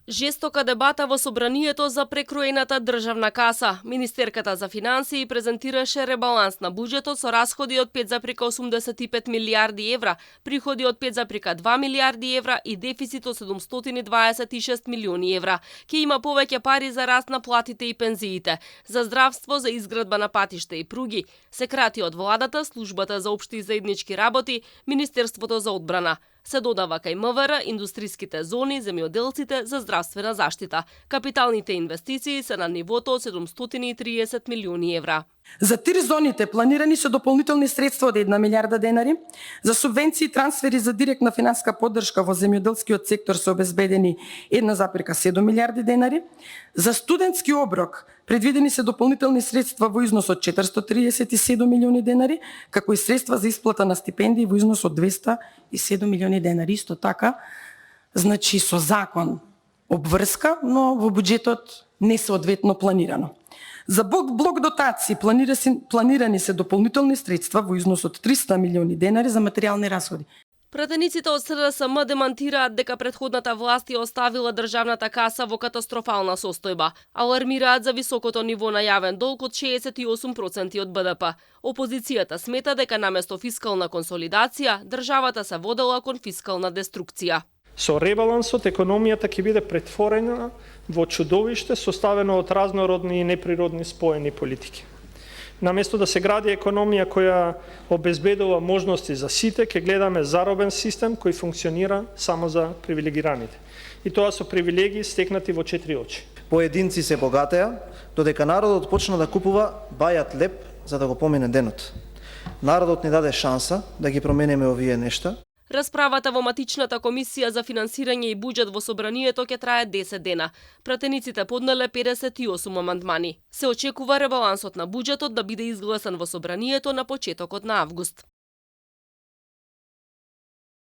Жестока дебата во собранието за прекроената државна каса. Министерката за финансии презентираше ребаланс на буџетот со расходи од 5,85 милијарди евра, приходи од 5,2 милијарди евра и дефицит од 726 милиони евра. Ке има повеќе пари за раст на платите и пензиите, за здравство, за изградба на патишта и пруги. Се крати од владата, службата за општи и заеднички работи, Министерството за одбрана. Се додава кај МВР, индустриските зони, земјоделците за здравствена заштита. Капиталните инвестиции се на нивото од 730 милиони евра. За тир зоните планирани се дополнителни средства од 1 милијарда денари, за субвенции и трансфери за директна финансиска поддршка во земјоделскиот сектор се обезбедени 1,7 милијарди денари, за студентски оброк предвидени се дополнителни средства во износ од 437 милиони денари, како и средства за исплата на стипендии во износ од 207 милиони денари. Исто така, значи со закон обврска, но во буџетот не соодветно планирано. За блок дотации планирани се дополнителни средства во износ од 300 милиони денари за материјални расходи. Пратениците од СДСМ демантираат дека претходната власт ја оставила државната каса во катастрофална состојба. Алармираат за високото ниво на јавен долг од 68% од БДП. Опозицијата смета дека наместо фискална консолидација, државата се водела кон фискална деструкција. Со ребалансот економијата ќе биде претворена во чудовиште составено од разнородни и неприродни споени политики. Наместо да се гради економија која обезбедува можности за сите, ќе гледаме заробен систем кој функционира само за привилегираните. И тоа со привилегии стекнати во 4 очи. Поединци се богатеа, додека народот почна да купува бајат леп за да го помине денот. Народот ни даде шанса да ги промениме овие нешта. Расправата во матичната комисија за финансирање и буџет во собранието ќе трае 10 дена. Пратениците поднеле 58 амандмани. Се очекува ребалансот на буџетот да биде изгласан во собранието на почетокот на август.